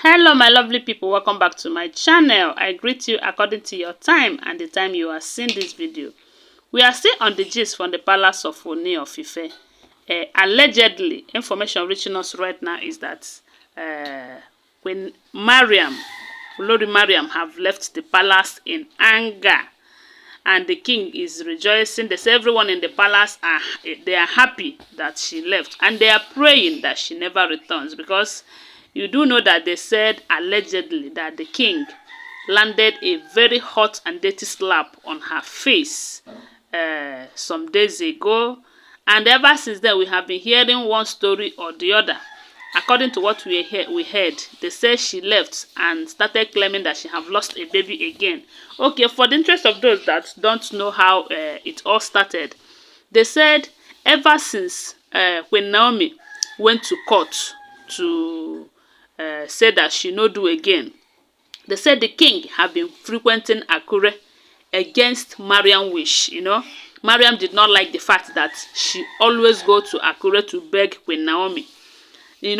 Hello my lovely people, welcome back to my channel. I greet you according to your time and the time you are seeing this video. We are still on the gist from the palace of Ooni of Ife. Allegedly, information reaching us right now is that when Olori Mariam have left the palace in anger, and the king is rejoicing. They say everyone in the palace they are happy that she left, and they are praying that she never returns, because you do know that they said allegedly that the king landed a very hot and dirty slap on her face some days ago, and ever since then we have been hearing one story or the other. According to what we heard, they said she left and started claiming that she have lost a baby again. Okay, for the interest of those that don't know how it all started, they said ever since Queen Naomi went to court to say that she no do again, they said the king have been frequenting Akure against Mariam wish. Mariam did not like the fact that she always go to Akure to beg Queen Naomi.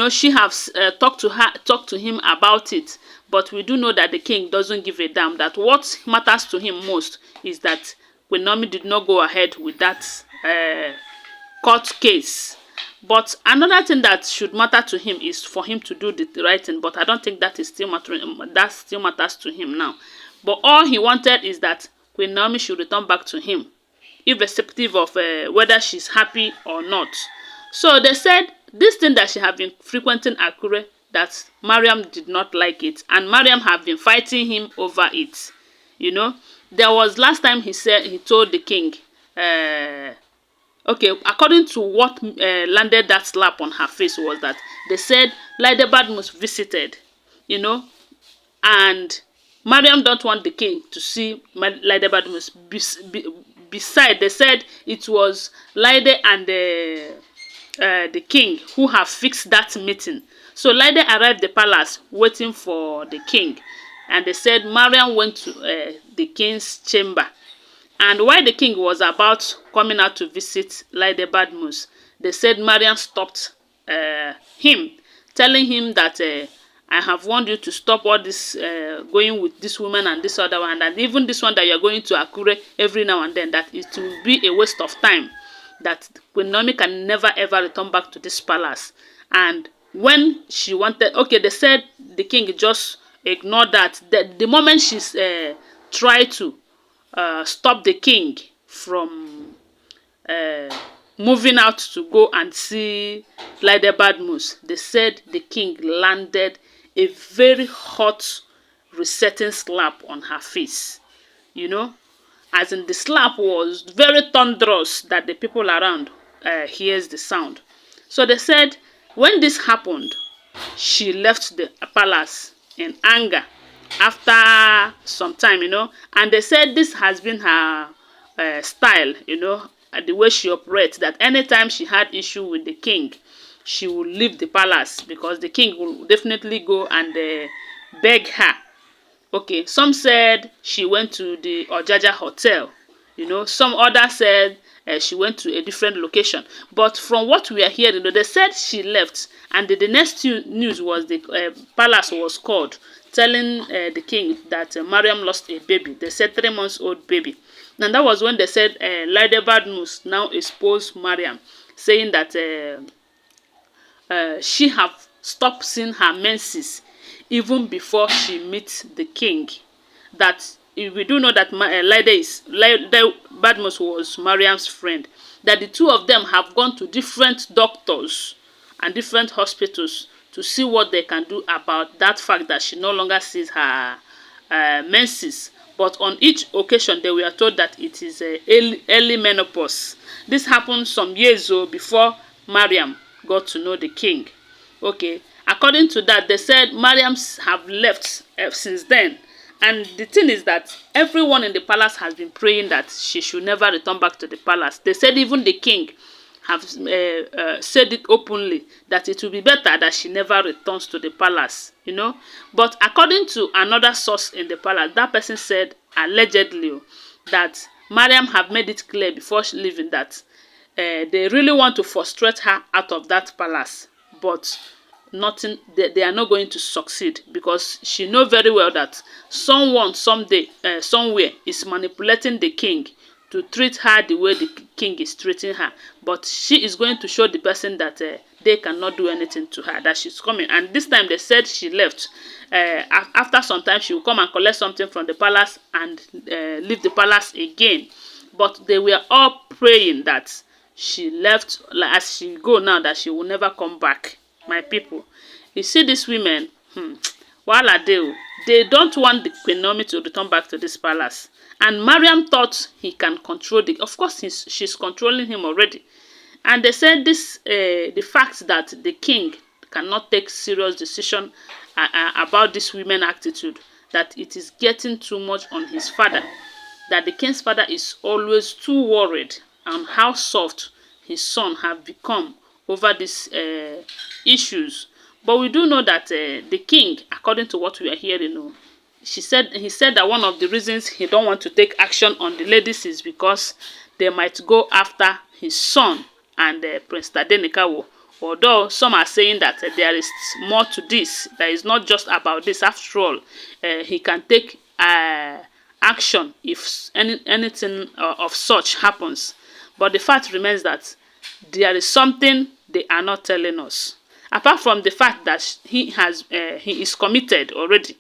She has talked to him about it, but we do know that the king doesn't give a damn. That what matters to him most is that Queen Naomi did not go ahead with that court case. But another thing that should matter to him is for him to do the right thing. But I don't think that is still mattering. That still matters to him now. But all he wanted is that Queen Naomi should return back to him, irrespective of whether she's happy or not. So they said this thing that she have been frequenting Akure, that Mariam did not like it, and Mariam have been fighting him over it. There was last time he told the king, okay, according to what landed that slap on her face was that they said Laide Badmus visited, and Mariam don't want the king to see Laide Badmus. Beside, they said it was Laide and the king who have fixed that meeting. So Laide arrived the palace waiting for the king, and they said Mariam went to the king's chamber, and while the king was about coming out to visit Laide Badmus, they said Mariam stopped him, telling him that I have warned you to stop all this going with this woman and this other one, and even this one that you're going to Akure every now and then, that it will be a waste of time, that Queen Naomi can never ever return back to this palace. And when she wanted, okay, they said the king just ignored that. The moment she's tried to stop the king from moving out to go and see Laide Badmus, they said the king landed a very hot resetting slap on her face. As in, the slap was very thunderous that the people around hears the sound. So they said when this happened, she left the palace in anger after some time, and they said this has been her style, the way she operates, that anytime she had issue with the king, she will leave the palace because the king will definitely go and beg her. Okay, some said she went to the Ojaja hotel. Some others said she went to a different location. But from what we are hearing, they said she left, and the next news was the palace was called, telling the king that Mariam lost a baby. They said 3-month-old baby. And that was when they said Laide Badmus now exposed Mariam, saying that she have stopped seeing her menses even before she meets the king. That we do know that Laide Badmus was Mariam's friend. That the two of them have gone to different doctors and different hospitals to see what they can do about that fact that she no longer sees her menses. But on each occasion, they were told that it is early menopause. This happened some years ago before Mariam got to know the king. Okay, according to that, they said Mariam have left since then. And the thing is that everyone in the palace has been praying that she should never return back to the palace. They said even the king have said it openly that it will be better that she never returns to the palace, But according to another source in the palace, that person said allegedly that Mariam have made it clear before leaving that they really want to frustrate her out of that palace. But nothing, they are not going to succeed, because she know very well that someone someday somewhere is manipulating the king to treat her the way the king is treating her. But she is going to show the person that they cannot do anything to her, that she's coming. And this time they said she left. After some time she will come and collect something from the palace and leave the palace again. But they were all praying that she left, like as she go now, that she will never come back. My people, you see these women, while they don't want the Queen Naomi to return back to this palace. And Mariam thought he can control the, of course she's controlling him already. And they said this, the fact that the king cannot take serious decision about this women attitude, that it is getting too much on his father, that the king's father is always too worried on how soft his son have become over these issues. But we do know that the king, according to what we are hearing, he said that one of the reasons he don't want to take action on the ladies is because they might go after his son and Prince Tadenikawo. Although some are saying that there is more to this, that is not just about this. After all, he can take action if anything of such happens. But the fact remains that there is something they are not telling us. Apart from the fact that he is committed already,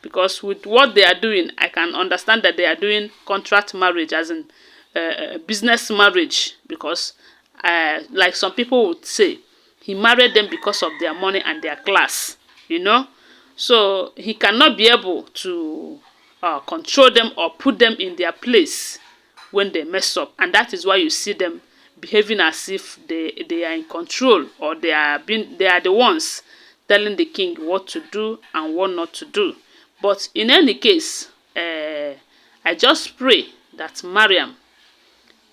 because with what they are doing, I can understand that they are doing contract marriage, as in business marriage, because like some people would say, he married them because of their money and their class, So he cannot be able to control them or put them in their place when they mess up. And that is why you see them behaving as if they are in control, or they are the ones telling the king what to do and what not to do. But in any case, I just pray that Mariam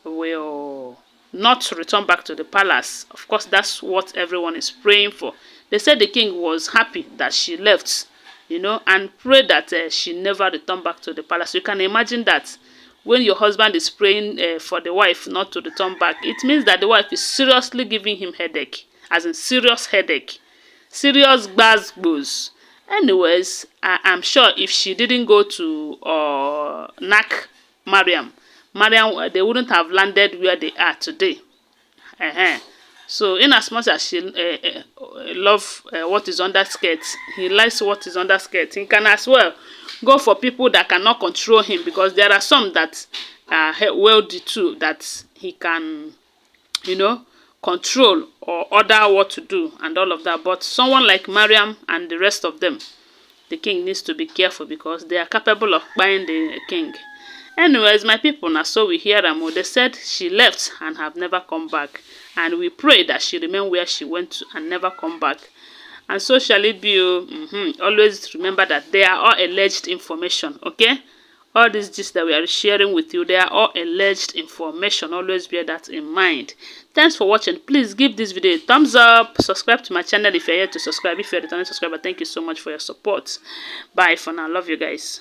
will not return back to the palace. Of course, that's what everyone is praying for. They said the king was happy that she left, and pray that she never return back to the palace. You can imagine that when your husband is praying for the wife not to return back, it means that the wife is seriously giving him headache, as in serious headache, serious gbas. Anyways, I'm sure if she didn't go to knack Mariam, they wouldn't have landed where they are today. So in as much as she love what is under skirt, he likes what is under skirt, he can as well go for people that cannot control him, because there are some that are wealthy too, that he can, control or order what to do and all of that. But someone like Mariam and the rest of them, the king needs to be careful, because they are capable of buying the king. Anyways, my people, now so we hear them. They said she left and have never come back, and we pray that she remain where she went to and never come back. And so shall it be. Always remember that they are all alleged information, okay? All these gist that we are sharing with you, they are all alleged information. Always bear that in mind. Thanks for watching. Please give this video a thumbs up. Subscribe to my channel if you're here to subscribe. If you're a returning subscriber, thank you so much for your support. Bye for now. Love you guys.